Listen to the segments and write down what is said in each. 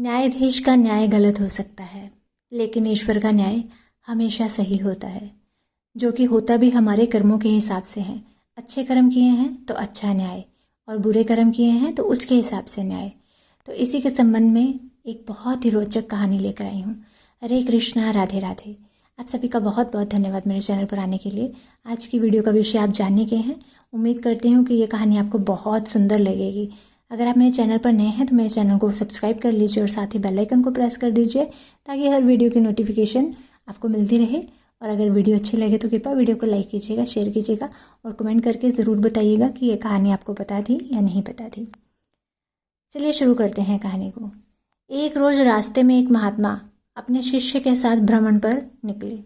न्यायाधीश का न्याय गलत हो सकता है, लेकिन ईश्वर का न्याय हमेशा सही होता है, जो कि होता भी हमारे कर्मों के हिसाब से है। अच्छे कर्म किए हैं तो अच्छा न्याय, और बुरे कर्म किए हैं तो उसके हिसाब से न्याय। तो इसी के संबंध में एक बहुत ही रोचक कहानी लेकर आई हूँ। हरे कृष्णा, राधे राधे। आप सभी का बहुत बहुत धन्यवाद मेरे चैनल पर आने के लिए। आज की वीडियो का विषय आप जानने के हैं। उम्मीद करती हूँ कि ये कहानी आपको बहुत सुंदर लगेगी। अगर आप मेरे चैनल पर नए हैं तो मेरे चैनल को सब्सक्राइब कर लीजिए और साथ ही बेल आइकन को प्रेस कर दीजिए, ताकि हर वीडियो की नोटिफिकेशन आपको मिलती रहे। और अगर वीडियो अच्छी लगे तो कृपया वीडियो को लाइक कीजिएगा, शेयर कीजिएगा और कमेंट करके ज़रूर बताइएगा कि ये कहानी आपको पता थी या नहीं पता थी। चलिए शुरू करते हैं कहानी को। एक रोज़ रास्ते में एक महात्मा अपने शिष्य के साथ भ्रमण पर निकले।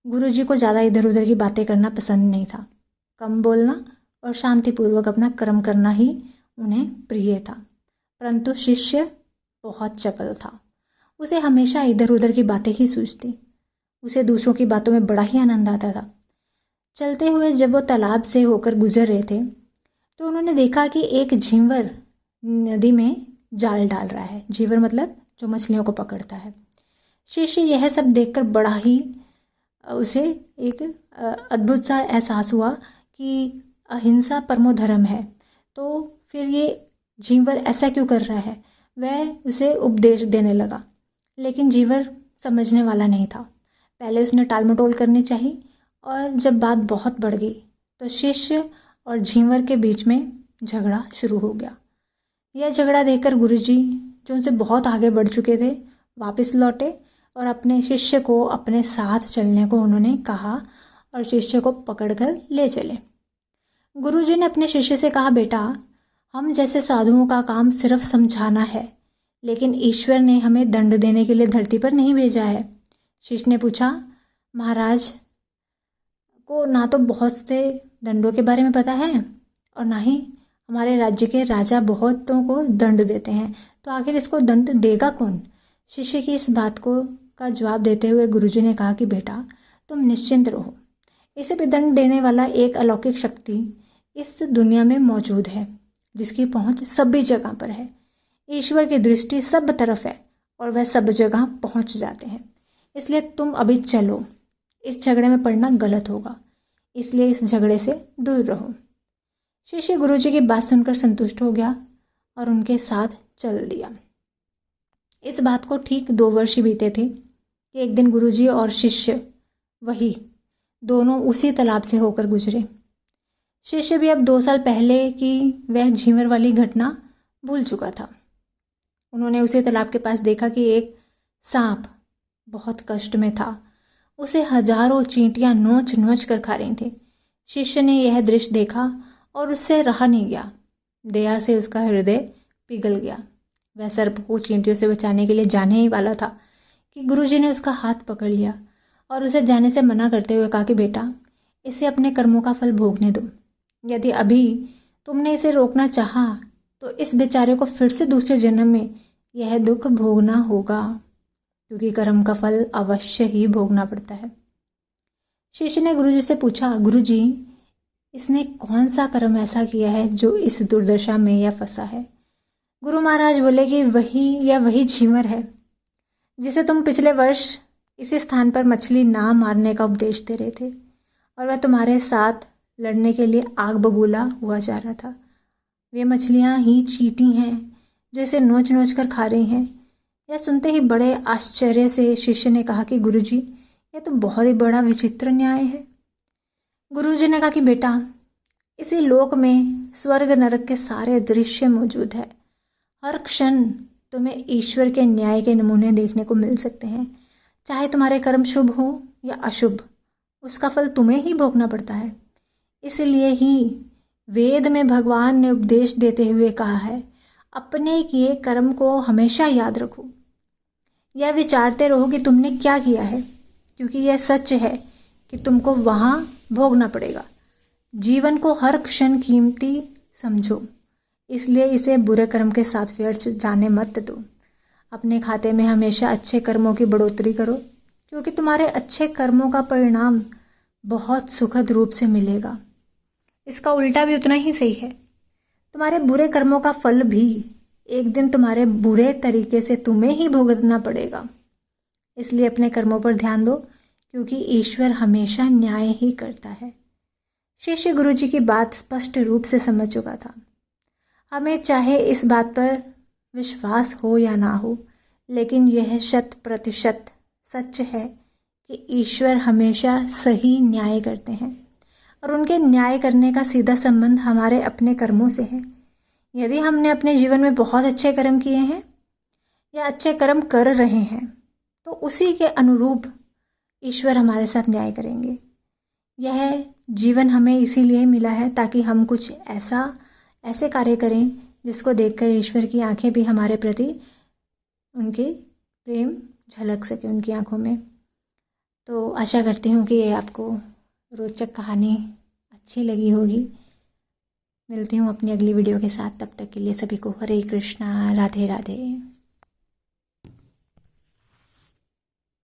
गुरुजी को ज़्यादा इधर उधर की बातें करना पसंद नहीं था। कम बोलना और शांतिपूर्वक अपना कर्म करना ही उन्हें प्रिय था। परंतु शिष्य बहुत चपल था। उसे हमेशा इधर उधर की बातें ही सूझती। उसे दूसरों की बातों में बड़ा ही आनंद आता था। चलते हुए जब वो तालाब से होकर गुजर रहे थे तो उन्होंने देखा कि एक झींवर नदी में जाल डाल रहा है। झींवर मतलब जो मछलियों को पकड़ता है। शिष्य यह सब देखकर बड़ा ही उसे एक अद्भुत सा एहसास हुआ कि अहिंसा परमो धर्म है, तो फिर ये झींवर ऐसा क्यों कर रहा है। वह उसे उपदेश देने लगा, लेकिन झींवर समझने वाला नहीं था। पहले उसने टाल मटोल करनी चाहिए, और जब बात बहुत बढ़ गई तो शिष्य और झींवर के बीच में झगड़ा शुरू हो गया। यह झगड़ा देखकर गुरुजी, जो उनसे बहुत आगे बढ़ चुके थे, वापस लौटे और अपने शिष्य को अपने साथ चलने को उन्होंने कहा और शिष्य को पकड़कर ले चले। गुरुजी ने अपने शिष्य से कहा, बेटा, हम जैसे साधुओं का काम सिर्फ समझाना है, लेकिन ईश्वर ने हमें दंड देने के लिए धरती पर नहीं भेजा है। शिष्य ने पूछा, महाराज को ना तो बहुत से दंडों के बारे में पता है और ना ही हमारे राज्य के राजा बहुतों को दंड देते हैं, तो आखिर इसको दंड देगा कौन। शिष्य की इस बात को का जवाब देते हुए गुरुजी ने कहा कि बेटा, तुम निश्चिंत रहो। इसे भी दंड देने वाला एक अलौकिक शक्ति इस दुनिया में मौजूद है, जिसकी पहुंच सभी जगह पर है। ईश्वर की दृष्टि सब तरफ है और वह सब जगह पहुंच जाते हैं। इसलिए तुम अभी चलो। इस झगड़े में पड़ना गलत होगा, इसलिए इस झगड़े से दूर रहो। शिष्य गुरुजी की बात सुनकर संतुष्ट हो गया और उनके साथ चल दिया। इस बात को ठीक 2 वर्ष बीते थे कि एक दिन गुरुजी और शिष्य वही दोनों उसी तालाब से होकर गुजरे। शिष्य भी अब 2 साल पहले की वह झींवर वाली घटना भूल चुका था। उन्होंने उसी तालाब के पास देखा कि एक सांप बहुत कष्ट में था। उसे हजारों चींटियां नोच नोच कर खा रही थी। शिष्य ने यह दृश्य देखा और उससे रहा नहीं गया। दया से उसका हृदय पिघल गया। वह सर्प को चींटियों से बचाने के लिए जाने ही वाला था कि गुरुजी ने उसका हाथ पकड़ लिया और उसे जाने से मना करते हुए कहा कि बेटा, इसे अपने कर्मों का फल भोगने दो। यदि अभी तुमने इसे रोकना चाहा तो इस बेचारे को फिर से दूसरे जन्म में यह दुख भोगना होगा, क्योंकि कर्म का फल अवश्य ही भोगना पड़ता है। शिष्य ने गुरुजी से पूछा, गुरुजी, इसने कौन सा कर्म ऐसा किया है जो इस दुर्दशा में यह फंसा है। गुरु महाराज बोले कि वही झींवर है जिसे तुम पिछले वर्ष इसी स्थान पर मछली ना मारने का उपदेश दे रहे थे, और वह तुम्हारे साथ लड़ने के लिए आग बबूला हुआ जा रहा था। वे मछलियां ही चींटी हैं जो इसे नोच नोच कर खा रही हैं। यह सुनते ही बड़े आश्चर्य से शिष्य ने कहा कि गुरुजी, यह तो बहुत ही बड़ा विचित्र न्याय है। गुरुजी ने कहा कि बेटा, इसी लोक में स्वर्ग नरक के सारे दृश्य मौजूद है। हर क्षण तुम्हें ईश्वर के न्याय के नमूने देखने को मिल सकते हैं। चाहे तुम्हारे कर्म शुभ हो या अशुभ, उसका फल तुम्हें ही भोगना पड़ता है। इसलिए ही वेद में भगवान ने उपदेश देते हुए कहा है, अपने किए कर्म को हमेशा याद रखो। यह विचारते रहो कि तुमने क्या किया है, क्योंकि यह सच है कि तुमको वहाँ भोगना पड़ेगा। जीवन को हर क्षण कीमती समझो, इसलिए इसे बुरे कर्म के साथ व्यर्थ जाने मत दो। अपने खाते में हमेशा अच्छे कर्मों की बढ़ोतरी करो, क्योंकि तुम्हारे अच्छे कर्मों का परिणाम बहुत सुखद रूप से मिलेगा। इसका उल्टा भी उतना ही सही है। तुम्हारे बुरे कर्मों का फल भी एक दिन तुम्हारे बुरे तरीके से तुम्हें ही भुगतना पड़ेगा। इसलिए अपने कर्मों पर ध्यान दो, क्योंकि ईश्वर हमेशा न्याय ही करता है। शिष्य गुरु जी की बात स्पष्ट रूप से समझ चुका था। हमें चाहे इस बात पर विश्वास हो या ना हो, लेकिन यह 100% सच है कि ईश्वर हमेशा सही न्याय करते हैं और उनके न्याय करने का सीधा संबंध हमारे अपने कर्मों से है। यदि हमने अपने जीवन में बहुत अच्छे कर्म किए हैं या अच्छे कर्म कर रहे हैं, तो उसी के अनुरूप ईश्वर हमारे साथ न्याय करेंगे। यह जीवन हमें इसीलिए मिला है ताकि हम कुछ ऐसे कार्य करें जिसको देखकर ईश्वर की आंखें भी हमारे प्रति उनके प्रेम झलक सके उनकी आंखों में। तो आशा करती हूँ कि ये आपको रोचक कहानी अच्छी लगी होगी। मिलती हूँ अपनी अगली वीडियो के साथ, तब तक के लिए सभी को हरे कृष्णा, राधे राधे।